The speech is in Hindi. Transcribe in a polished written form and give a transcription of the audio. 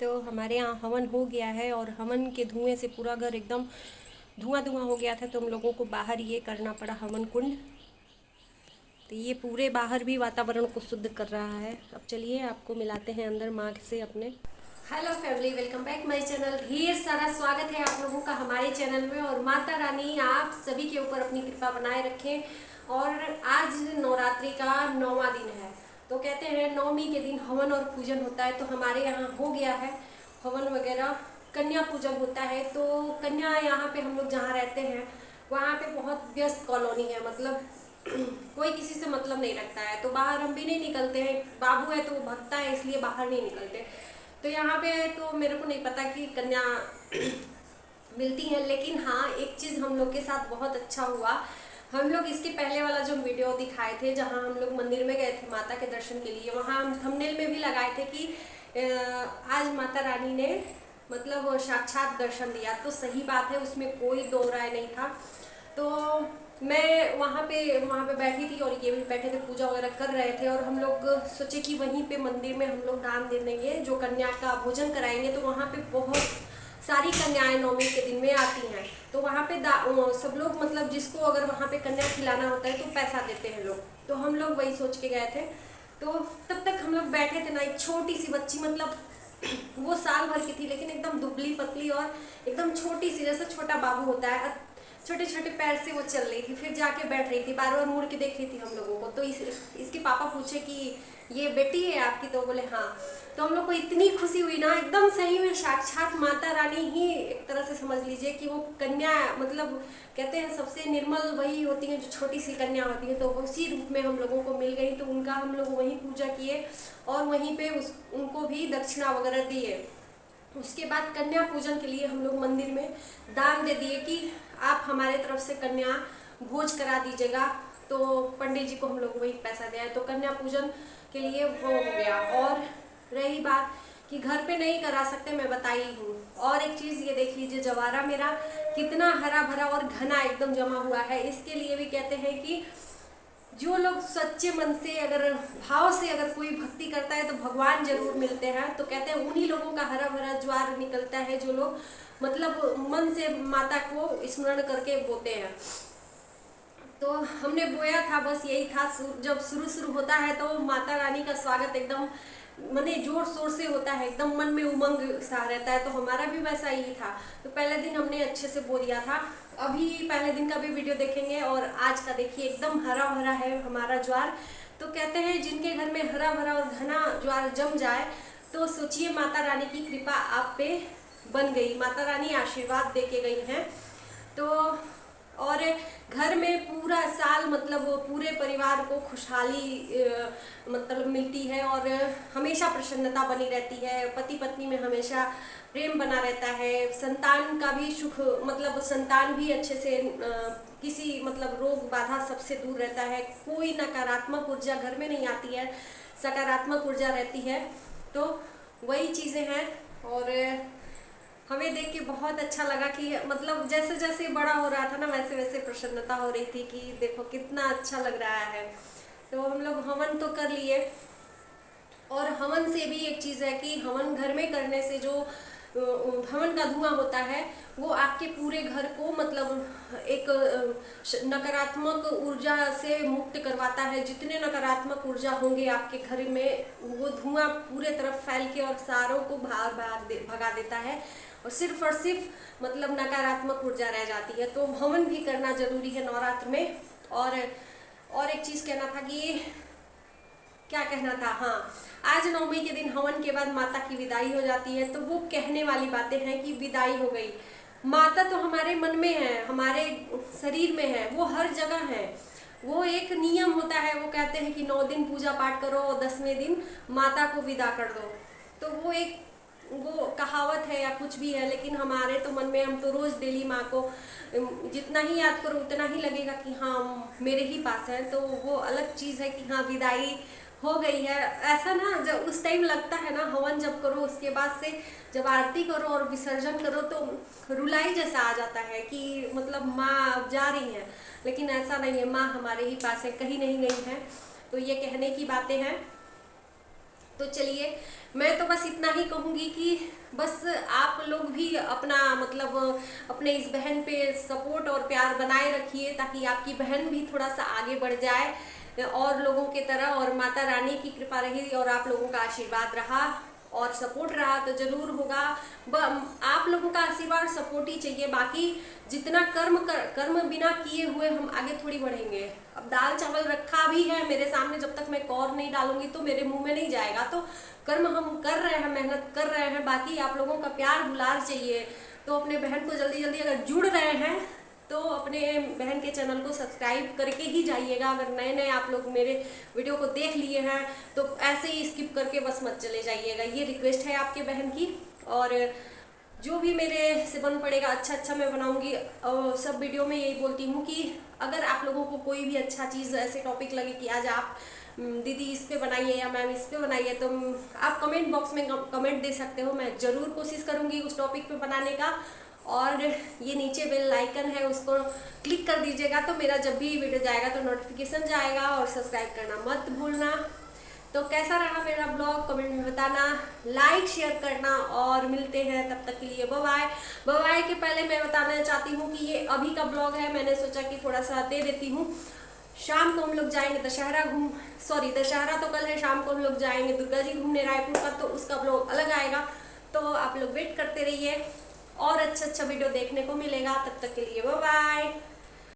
तो हमारे यहाँ हवन हो गया है और हवन के धुएं से पूरा घर एकदम धुआं धुआं हो गया था, तो हम लोगों को बाहर ये करना पड़ा हवन कुंड। तो ये पूरे बाहर भी वातावरण को शुद्ध कर रहा है। अब चलिए आपको मिलाते हैं अंदर माँ से अपने। Hello family, welcome back my channel. ढेर सारा स्वागत है आप लोगों का हमारे चैनल में और माता रानी आप सभी के ऊपर अपनी कृपा बनाए रखें। और आज नवरात्रि का 9वां दिन है, तो कहते हैं नवमी के दिन हवन और पूजन होता है। तो हमारे यहाँ हो गया है हवन वगैरह, कन्या पूजन होता है। तो कन्या यहाँ पे हम लोग जहाँ रहते हैं वहाँ पे बहुत व्यस्त कॉलोनी है, मतलब कोई किसी से मतलब नहीं रखता है। तो बाहर हम भी नहीं निकलते हैं, बाबू है तो वो भगता है इसलिए बाहर नहीं निकलते। तो यहाँ पे तो मेरे को नहीं पता कि कन्या मिलती है, लेकिन हाँ एक चीज़ हम लोग के साथ बहुत अच्छा हुआ। हम लोग इसके पहले वाला जो वीडियो दिखाए थे जहाँ हम लोग मंदिर में गए थे माता के दर्शन के लिए, वहाँ हम थंबनेल में भी लगाए थे कि आज माता रानी ने मतलब साक्षात दर्शन दिया। तो सही बात है, उसमें कोई दो राय नहीं था। तो मैं वहाँ पे बैठी थी और ये भी बैठे थे, पूजा वगैरह कर रहे थे। और हम लोग सोचे कि वहीं पे मंदिर में हम लोग दान दे देंगे, जो कन्या का भोजन कराएंगे। तो वहाँ पे बहुत सारी कन्याएं नवमी के दिन में आती हैं, तो वहाँ पे सब लोग मतलब जिसको अगर वहाँ पे कन्या खिलाना होता है तो पैसा देते हैं लोग। तो हम लोग वही सोच के गए थे। तो तब तक हम लोग बैठे थे ना, एक छोटी सी बच्ची, मतलब वो साल भर की थी लेकिन एकदम दुबली पतली और एकदम छोटी सी, जैसे छोटा बाबू होता है, छोटे छोटे पैर से वो चल रही थी। फिर जाके बैठ रही थी, बार बार मुड़ के देख रही थी हम लोगों को। तो इसके पापा पूछे कि ये बेटी है आपकी? तो बोले हाँ। तो हम लोग को इतनी खुशी हुई ना, एकदम सही में साक्षात माता रानी ही एक तरह से समझ लीजिए कि वो कन्या, मतलब कहते हैं सबसे निर्मल वही होती है जो छोटी सी कन्या होती है। तो उसी रूप में हम लोगों को मिल गई। तो उनका हम लोग वहीं पूजा किए और वहीं पे उनको भी दक्षिणा वगैरह दिए। उसके बाद कन्या पूजन के लिए हम लोग मंदिर में दान दे दिए कि आप हमारे तरफ से कन्या भोज करा दीजिएगा। तो पंडित जी को हम लोग वही पैसा दिया। तो कन्या पूजन के लिए वो हो गया। और रही बात कि घर पे नहीं करा सकते, मैं बताई हूँ। और एक चीज़ ये देख लीजिए, जवारा मेरा कितना हरा भरा और घना एकदम जमा हुआ है। इसके लिए भी कहते हैं कि जो लोग सच्चे मन से अगर भाव से अगर कोई भक्ति करता है तो भगवान जरूर मिलते हैं। तो कहते हैं उन्हीं लोगों का हरा भरा ज्वार निकलता है जो लोग मतलब मन से माता को स्मरण करके बोते हैं। तो हमने बोया था, बस यही था। जब शुरू होता है तो माता रानी का स्वागत एकदम मने जोर शोर से होता है, एकदम मन में उमंग सा रहता है। तो हमारा भी वैसा ही था। तो पहले दिन हमने अच्छे से बो दिया था। अभी पहले दिन का भी वीडियो देखेंगे और आज का देखिए, एकदम हरा भरा है हमारा ज्वार। तो कहते हैं जिनके घर में हरा भरा और घना ज्वार जम जाए तो सोचिए माता रानी की कृपा आप पे बन गई, माता रानी आशीर्वाद दे के गई हैं। तो और घर में पूरा साल मतलब पूरे परिवार को खुशहाली मतलब मिलती है और हमेशा प्रसन्नता बनी रहती है। पति पत्नी में हमेशा प्रेम बना रहता है। संतान का भी सुख, मतलब संतान भी अच्छे से किसी मतलब रोग बाधा सबसे दूर रहता है। कोई नकारात्मक ऊर्जा घर में नहीं आती है, सकारात्मक ऊर्जा रहती है। तो वही चीज़ें हैं। और हमें देख के बहुत अच्छा लगा कि मतलब जैसे जैसे बड़ा हो रहा था ना, वैसे वैसे प्रसन्नता हो रही थी कि देखो कितना अच्छा लग रहा है। तो हम लोग हवन तो कर लिए। और हवन से भी एक चीज़ है कि हवन घर में करने से जो हवन का धुआं होता है वो आपके पूरे घर को मतलब एक नकारात्मक ऊर्जा से मुक्त करवाता है। जितने नकारात्मक ऊर्जा होंगे आपके घर में वो धुआं पूरे तरफ फैल के और सारों को भगा देता है और सिर्फ मतलब नकारात्मक ऊर्जा रह जाती है। तो हवन भी करना जरूरी है नवरात्र में। और एक चीज़ कहना था कि क्या कहना था, हाँ, आज नवमी के दिन हवन के बाद माता की विदाई हो जाती है। तो वो कहने वाली बातें हैं कि विदाई हो गई। माता तो हमारे मन में है, हमारे शरीर में है, वो हर जगह है। वो एक नियम होता है, वो कहते हैं कि 9 दिन पूजा पाठ करो और 10वें दिन माता को विदा कर दो। तो वो कहावत है या कुछ भी है, लेकिन हमारे तो मन में, हम तो रोज़ डेली माँ को जितना ही याद करो उतना ही लगेगा कि हाँ मेरे ही पास है। तो वो अलग चीज़ है कि हाँ विदाई हो गई है। ऐसा ना जब उस टाइम लगता है ना, हवन जब करो उसके बाद से जब आरती करो और विसर्जन करो तो रुलाई जैसा आ जाता है कि मतलब माँ अब जा रही है। लेकिन ऐसा नहीं है, माँ हमारे ही पास है, कहीं नहीं गई है। तो ये कहने की बातें हैं। तो चलिए, मैं तो बस इतना ही कहूँगी कि बस आप लोग भी अपना मतलब अपने इस बहन पे सपोर्ट और प्यार बनाए रखिए, ताकि आपकी बहन भी थोड़ा सा आगे बढ़ जाए और लोगों के तरह, और माता रानी की कृपा रही और आप लोगों का आशीर्वाद रहा और सपोर्ट रहा तो जरूर होगा। आप लोगों का आशीर्वाद सपोर्ट ही चाहिए, बाकी जितना कर्म बिना किए हुए हम आगे थोड़ी बढ़ेंगे। अब दाल चावल रखा भी है मेरे सामने, जब तक मैं कौर नहीं डालूंगी तो मेरे मुंह में नहीं जाएगा। तो कर्म हम कर रहे हैं, मेहनत कर रहे हैं, बाकी आप लोगों का प्यार दुलार चाहिए। तो अपने बहन को जल्दी जल्दी अगर जुड़ रहे हैं तो अपने बहन के चैनल को सब्सक्राइब करके ही जाइएगा। अगर नए नए आप लोग मेरे वीडियो को देख लिए हैं तो ऐसे ही स्किप करके बस मत चले जाइएगा, ये रिक्वेस्ट है आपके बहन की। और जो भी मेरे से बन पड़ेगा अच्छा मैं बनाऊंगी। और सब वीडियो में यही बोलती हूँ कि अगर आप लोगों को कोई भी अच्छा चीज़ ऐसे टॉपिक लगे कि आज आप दीदी इस पे बनाइए या मैम इस पे बनाइए, तो आप कमेंट बॉक्स में कमेंट दे सकते हो। मैं ज़रूर कोशिश करूँगी उस टॉपिक पे बनाने का। और ये नीचे बेल आइकन है, उसको क्लिक कर दीजिएगा तो मेरा जब भी वीडियो जाएगा तो नोटिफिकेशन जाएगा। और सब्सक्राइब करना मत भूलना। तो कैसा रहा मेरा ब्लॉग कमेंट में बताना, लाइक शेयर करना, और मिलते हैं तब तक के लिए बाय बाय। बाय के पहले मैं बताना चाहती हूँ कि ये अभी का ब्लॉग है, मैंने सोचा कि थोड़ा सा दे देती हूँ। शाम को हम लोग जाएंगे दशहरा तो कल है, शाम को हम लोग जाएंगे दुर्गा जी घूमने रायपुर का, तो उसका ब्लॉग अलग आएगा। तो आप लोग वेट करते रहिए और अच्छा वीडियो देखने को मिलेगा। तब तक के लिए बाय बाय।